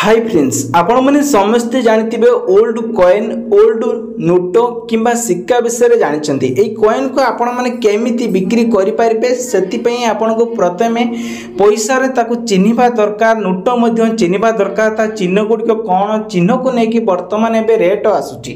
Hi friends आपण मैंने समस्ते जानते ओल्ड कॉइन ओल्ड नोट किंबा सिक्का विषय जानते ये कॉइन को आपण मैंने केमिति बिक्री करि पारिबे सेति पई आपण को प्रथमे पैसा रे ताकू चिन्हिबा दरकार नोट मध्य चिन्हिबा दरकार ता चिन्ह गुडी कोन चिन्ह को नेकी वर्तमान एबे रेट आसुची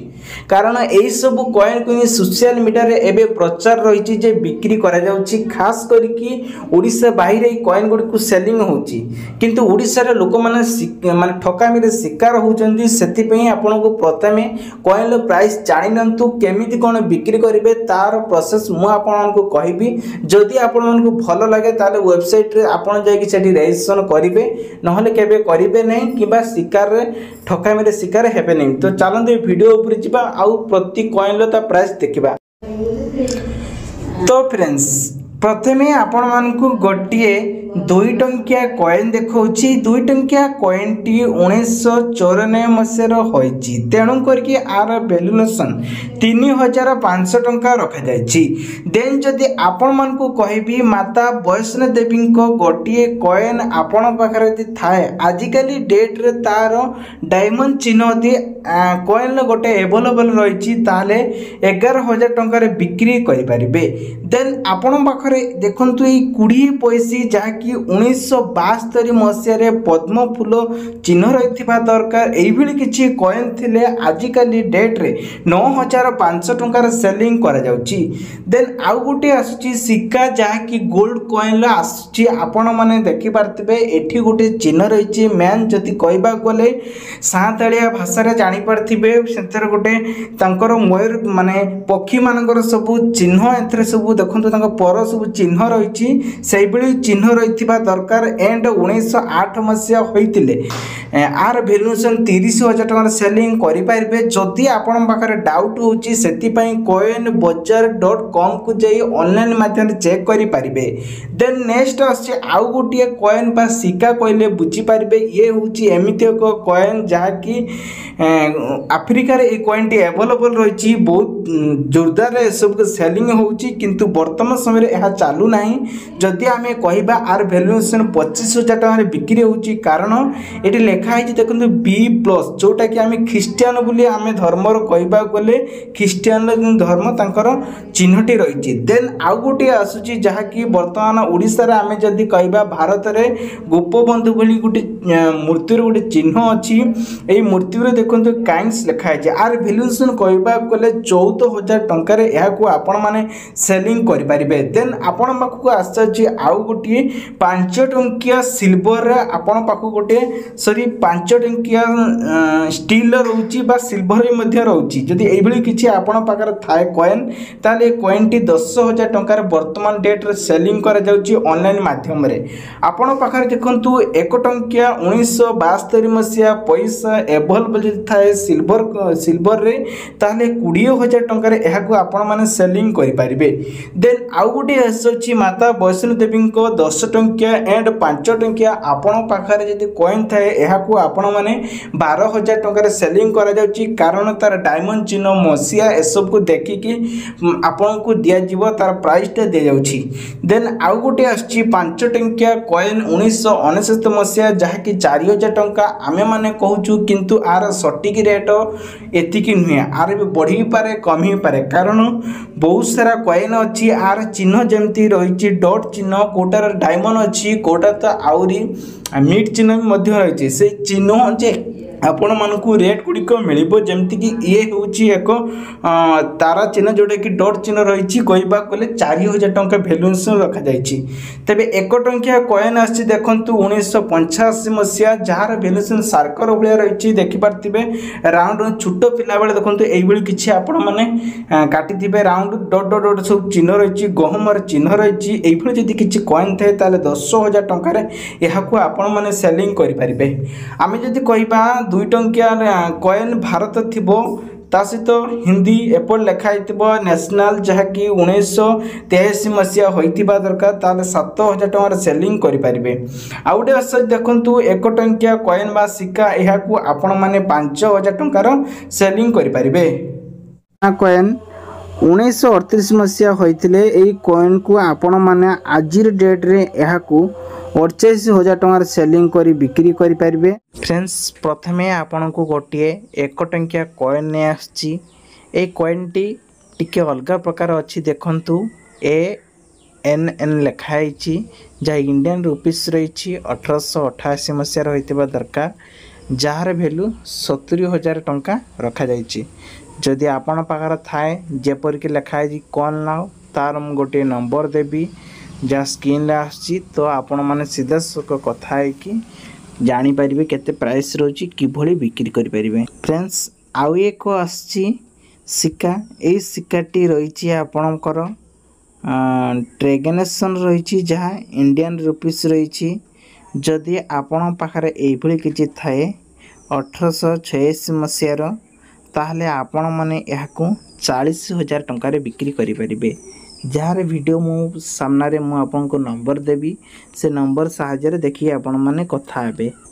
कारण एई सब कॉइन को सोशल मीडिया रे एबे प्रचार रहिची जे बिक्री करा जाउची खास करिकी ओडिसा बाहिर ए कॉइन गुडी को सेलिंग होची किंतु ओडिसा रे लोक माने ठकामी रे शिकार होउचंदी सेति पई आपण को प्रथमे कॉइन रो प्राइस जानि नंतु केमिति कोन बिक्री करिवे तार प्रोसेस मु आपण को कहिबी जदि आपण को भलो लागे ताले वेबसाइट रे आपण जाय कि सेठी रजिस्ट्रेशन करिवे नहले केबे करिवे नै किबा शिकार रे ठकामी रे शिकार हेबे नै तो चलंदे वीडियो ऊपर जिबा आउ प्रति कॉइन लो ता प्राइस देखिबा। तो फ्रेंड्स प्रथमे आपण मान को गोटिए 2 टंकिया कॉइन देखौछि 2 टंकिया कॉइन टी 1994 मसेर होइछि तेणु करके आर वैल्यूएशन 3500 टंका रखा जाइछि। देन जदि आपण मान को कहबी माता वैष्णो देवी को गोटिए कॉइन आपण पाखरे जदि थाए आजिकली डेट रे तार डायमंड चिन्ह दि कॉइन गोटे अवेलेबल रहिछि ताले 11000 टंका रे बिक्री करि परिबे। देन आपण पाखरे देखंतु ई 20 पैसी जा कि 1972 मसीह पद्म फूल चिन्ह रही दरकार यही किसी कॉइन थिले आजिकली डेट रे 9500 टंकार सेलिंग करा जाउची। देन आउ गोटे आसुची सिक्का जहा कि गोल्ड कॉइन ला आसुची आपण माने देखि पारतिबे एठी गोटे चिन्ह रही मैन जदि कहबा गले सातालिया भाषा रे जानि पारथिबे सेंतर गोटे तांकर मयूर माने पक्षी मानकर सब चिन्ह एथरे सब देखंतु तांकर पर सब चिन्ह रही सेहि बळी चिन्ह रही दरकार एंड 1908 मसीहा होइतिले आर वैल्यूएशन 30000 टका सेलिंग करि पारबे। जदि आपण पाखरे डाउट होची सेति पई coinbazaar.com को जाई ऑनलाइन माध्यम चेक करि पारिबे। देन नेक्स्ट आछे आउ गोटिए कॉइन बा सिक्का कहले बुझी पारिबे ये होची एमिति एक कॉइन जहा कि अफ्रीका रे ए कॉइन टी अवेलेबल रहिची बहुत जोरदार रे सब सेलिंग होची किंतु वर्तमान समय रे एहा चालू नाही। जदि आमे कहिबा आर वैल्यूएशन 25000 टका रे बिक्री होची कारण एटी लेखा है देखो B+ जोटा कि आमे ख्रिस्टियन बोली आमे धर्म रो कहबा गले ख्रिस्टियन धर्म तांकर चिन्हटी रहिची। देन आउ गोटे आसुची जहा कि वर्तमान ओडिसा रे आमे जदि कहबा भारत रे गोपबंधु बोली गोटे मूर्ति रो गोटे चिन्ह अछि एई मूर्ति रे देखंतु काइंस लेखा है आर वैल्यूएशन कहबा गले 14000 टंका रे एहा को आपण माने सेलिंग करि परिबे। देन आपण पाखु आसछि आउ गोटे 5 टंकिया सिल्वर रे आपण पाखु गोटे सॉरी 5 टंकिया स्टील रहउची बा सिल्वर रे मध्ये रहउची जदि एई भली किछि आपण पाकर थाए कॉइन ताले कॉइन टी 10000 टंका रे वर्तमान डेट रे सेलिंग करा जाउची ऑनलाइन माध्यम रे। आपण पाकर देखंतु 1 टंकिया 1972 मसिया पैसा अवेलेबल जदि थाए सिल्वर रे ताले 20000 टंका रे एहा को आपण माने सेलिंग करि परिबे। देन आउ गोटे आसछि माता वैष्णो देवी को 10 टंकिया एंड 5 टंकिया आपण पाखरे जदि कॉइन थाए एहा को आपण माने 12000 टंका रे सेलिंग करा जाउची कारण तार डायमंड चिन्ह मसिया ए सब को देखि कि आपण को दिया जीवो तार प्राइस ता दे जाउची। देन आउ गोटे आछि 5 टंकिया कॉइन 1969 मसिया जहा कि 4000 टंका आमे माने कहूचु किंतु आर सटीक रेट एति कि नुहे आर भी बढ़ी पारे कम ही पारे कारण बहुत सारा कॉइन अछि आर चिन्ह जेमती रहिची डॉट चिन्ह कोटार डायमंड अछि कोटा तो आउरी मीट चिन्ह मध्य रही से चिन्ह जे आपण मानकू रेट गुड़िक मिलिबो जेमति कि ये होची एक तारा चिन्ह जोटा कि डॉट चिन्ह रही कहबा गले 4000 टंका वैल्यूएशन रखा जाइछि। तबे 1 टंकिया कॉइन आछि देखंतु 1985 मसिया जार वैल्यूएशन सार्कर भलिया रही देखि पारतिबे राउंड छोटो पिला बेले देखंतु एई बेली किछि आपण माने काटी दिबे राउंड डॉट डॉट डॉट सब चिन्ह रही गहमर चिन्ह रही एई भली जदि किछि कॉइन थाए ताले 10000 टंका रे एहा को आपण माने सेलिंग करि परिबे। आमे जदि कहबा 2 टंकिया कॉइन भारत थिबो ता सहित हिंदी एपल लेखा हितबो नेशनल जहा कि 1983 मसिया होइतिबा दरकार ताले 7000 टंका रे सेलिंग करि परिबे। आउटे अस देखंतु 1 टंकिया कॉइन बा सिक्का एहा को आपण माने 5000 टंका रो सेलिंग करि परिबे। कॉइन 1938 मसीहा होइतिले एई कॉइन को आपण माने आजिर डेट रे एहाकू 48,000 टंकार सेलिंग करी बिक्री करि परिबे। फ्रेंड्स प्रथमे आपण को गोटिए 1 टंकिया कॉइन ने आछि। ए कॉइन टी टिके अलगा प्रकार अछि देखंतु ANN लिखाई जहाँ इंडियन रुपीस रही 1888 मसीह रही दरकार जार भैल्यू 70,000 टंका रखा जाइए। जदि आपण पाखर थाए जेपरिक लिखाई कौन नाउ तार मु गोटे नंबर देवी जहाँ स्क्रीन आसी तो आपण मैंने सीधा कथा है जानीपर केते प्राइस रोची किभली बिक्री करें। फ्रेंड्स आउ एक आसी सिक्का यही सिक्काटी रही आपणकर ट्रेगनेसन रही जहाँ इंडियन रुपीस रही। जदि आपण पाखरे एभली किछि थाए 1886 मसीहार ताहले आपण माने याकू 40,000 टंकार बिक्री करें। जार वीडियो मु सामने मु आपको नंबर देवी से नंबर साहाय्य देखिए आपण माने कथा हेबे।